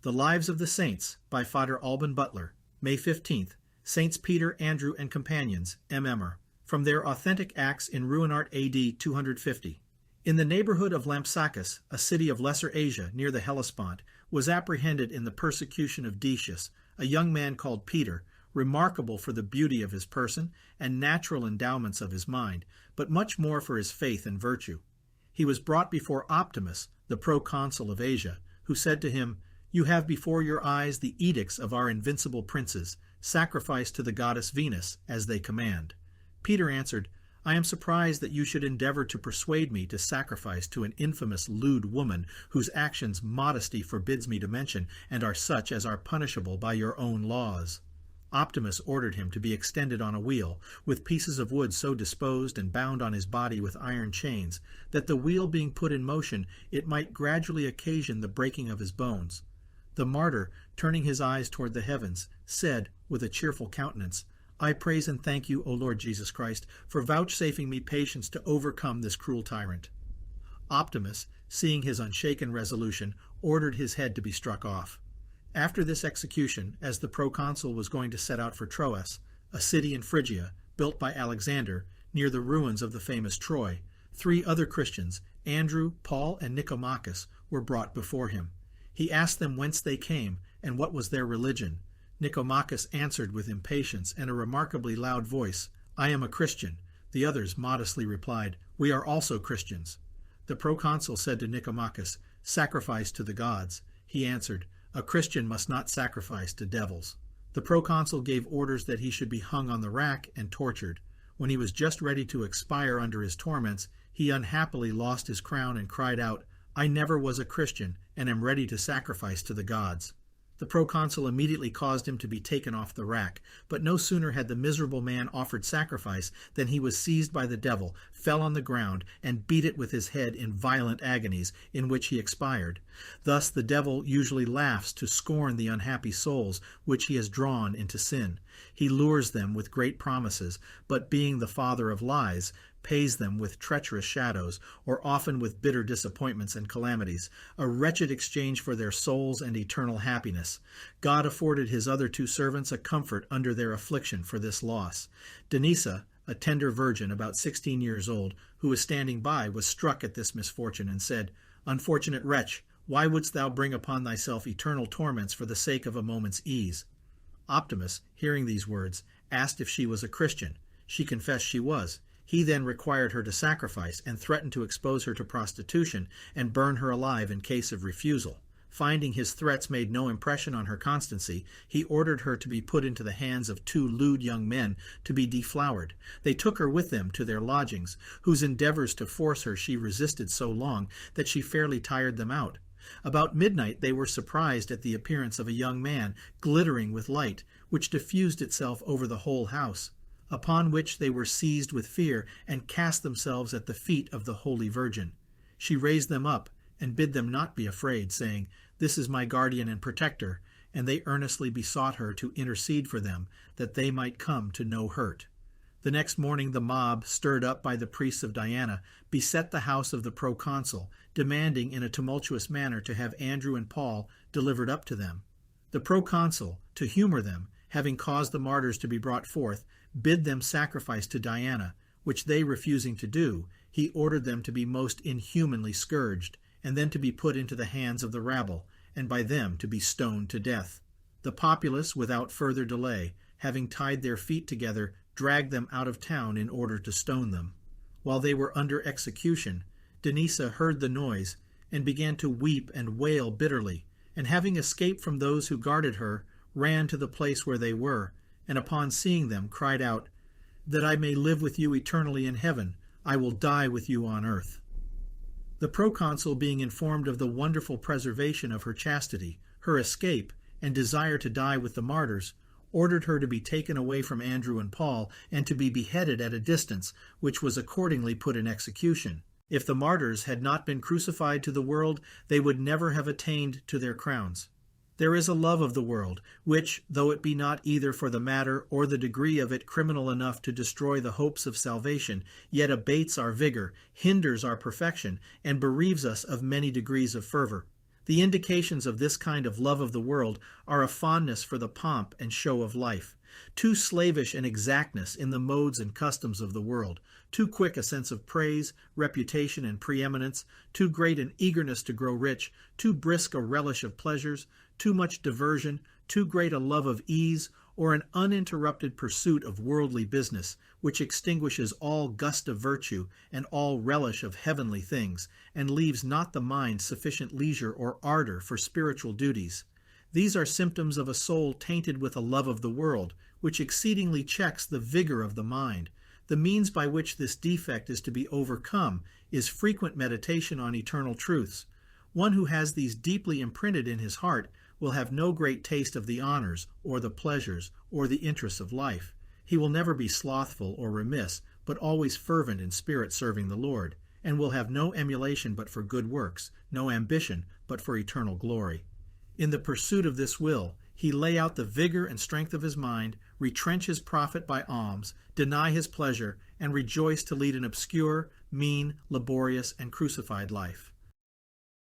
The Lives of the Saints by Father Alban Butler, May 15th, Saints Peter, Andrew, and Companions, M.M.er, from their authentic Acts in Ruinart A.D. 250. In the neighborhood of Lampsacus, a city of Lesser Asia near the Hellespont, was apprehended in the persecution of Decius, a young man called Peter, remarkable for the beauty of his person and natural endowments of his mind, but much more for his faith and virtue. He was brought before Optimus, the proconsul of Asia, who said to him, "You have before your eyes the edicts of our invincible princes, sacrificed to the goddess Venus, as they command." Peter answered, "I am surprised that you should endeavor to persuade me to sacrifice to an infamous lewd woman whose actions modesty forbids me to mention, and are such as are punishable by your own laws." Optimus ordered him to be extended on a wheel, with pieces of wood so disposed and bound on his body with iron chains, that the wheel being put in motion, it might gradually occasion the breaking of his bones. The martyr, turning his eyes toward the heavens, said, with a cheerful countenance, "I praise and thank you, O Lord Jesus Christ, for vouchsafing me patience to overcome this cruel tyrant." Optimus, seeing his unshaken resolution, ordered his head to be struck off. After this execution, as the proconsul was going to set out for Troas, a city in Phrygia, built by Alexander, near the ruins of the famous Troy, 3 other Christians, Andrew, Paul, and Nicomachus, were brought before him. He asked them whence they came, and what was their religion. Nicomachus answered with impatience and a remarkably loud voice, "I am a Christian." The others modestly replied, "We are also Christians." The proconsul said to Nicomachus, "Sacrifice to the gods." He answered, "A Christian must not sacrifice to devils." The proconsul gave orders that he should be hung on the rack and tortured. When he was just ready to expire under his torments, he unhappily lost his crown and cried out, "I never was a Christian, and am ready to sacrifice to the gods." The proconsul immediately caused him to be taken off the rack, but no sooner had the miserable man offered sacrifice than he was seized by the devil, fell on the ground, and beat it with his head in violent agonies, in which he expired. Thus the devil usually laughs to scorn the unhappy souls which he has drawn into sin. He lures them with great promises, but being the father of lies, pays them with treacherous shadows, or often with bitter disappointments and calamities, a wretched exchange for their souls and eternal happiness. God afforded his other 2 servants a comfort under their affliction for this loss. Denisa, a tender virgin about 16 years old, who was standing by, was struck at this misfortune, and said, "Unfortunate wretch, why wouldst thou bring upon thyself eternal torments for the sake of a moment's ease?" Optimus, hearing these words, asked if she was a Christian. She confessed she was. He then required her to sacrifice, and threatened to expose her to prostitution and burn her alive in case of refusal. Finding his threats made no impression on her constancy, he ordered her to be put into the hands of 2 lewd young men to be deflowered. They took her with them to their lodgings, whose endeavors to force her she resisted so long that she fairly tired them out. About midnight they were surprised at the appearance of a young man, glittering with light, which diffused itself over the whole house. Upon which they were seized with fear, and cast themselves at the feet of the Holy Virgin. She raised them up, and bid them not be afraid, saying, "This is my guardian and protector," and they earnestly besought her to intercede for them, that they might come to no hurt. The next morning the mob, stirred up by the priests of Diana, beset the house of the proconsul, demanding in a tumultuous manner to have Andrew and Paul delivered up to them. The proconsul, to humor them, having caused the martyrs to be brought forth, bid them sacrifice to Diana, which they refusing to do, he ordered them to be most inhumanly scourged, and then to be put into the hands of the rabble, and by them to be stoned to death. The populace, without further delay, having tied their feet together, dragged them out of town in order to stone them. While they were under execution, Denisa heard the noise, and began to weep and wail bitterly, and having escaped from those who guarded her, ran to the place where they were, and upon seeing them cried out, "That I may live with you eternally in heaven, I will die with you on earth." The proconsul, being informed of the wonderful preservation of her chastity, her escape, and desire to die with the martyrs, ordered her to be taken away from Andrew and Paul, and to be beheaded at a distance, which was accordingly put in execution. If the martyrs had not been crucified to the world, they would never have attained to their crowns. There is a love of the world, which, though it be not either for the matter or the degree of it criminal enough to destroy the hopes of salvation, yet abates our vigor, hinders our perfection, and bereaves us of many degrees of fervor. The indications of this kind of love of the world are a fondness for the pomp and show of life, too slavish an exactness in the modes and customs of the world, too quick a sense of praise, reputation, and preeminence, too great an eagerness to grow rich, too brisk a relish of pleasures, too much diversion, too great a love of ease, or an uninterrupted pursuit of worldly business, which extinguishes all gust of virtue and all relish of heavenly things, and leaves not the mind sufficient leisure or ardor for spiritual duties. These are symptoms of a soul tainted with a love of the world, which exceedingly checks the vigor of the mind. The means by which this defect is to be overcome is frequent meditation on eternal truths. One who has these deeply imprinted in his heart will have no great taste of the honors, or the pleasures, or the interests of life. He will never be slothful or remiss, but always fervent in spirit serving the Lord, and will have no emulation but for good works, no ambition but for eternal glory. In the pursuit of this will, he lay out the vigor and strength of his mind, retrench his profit by alms, deny his pleasure, and rejoice to lead an obscure, mean, laborious, and crucified life.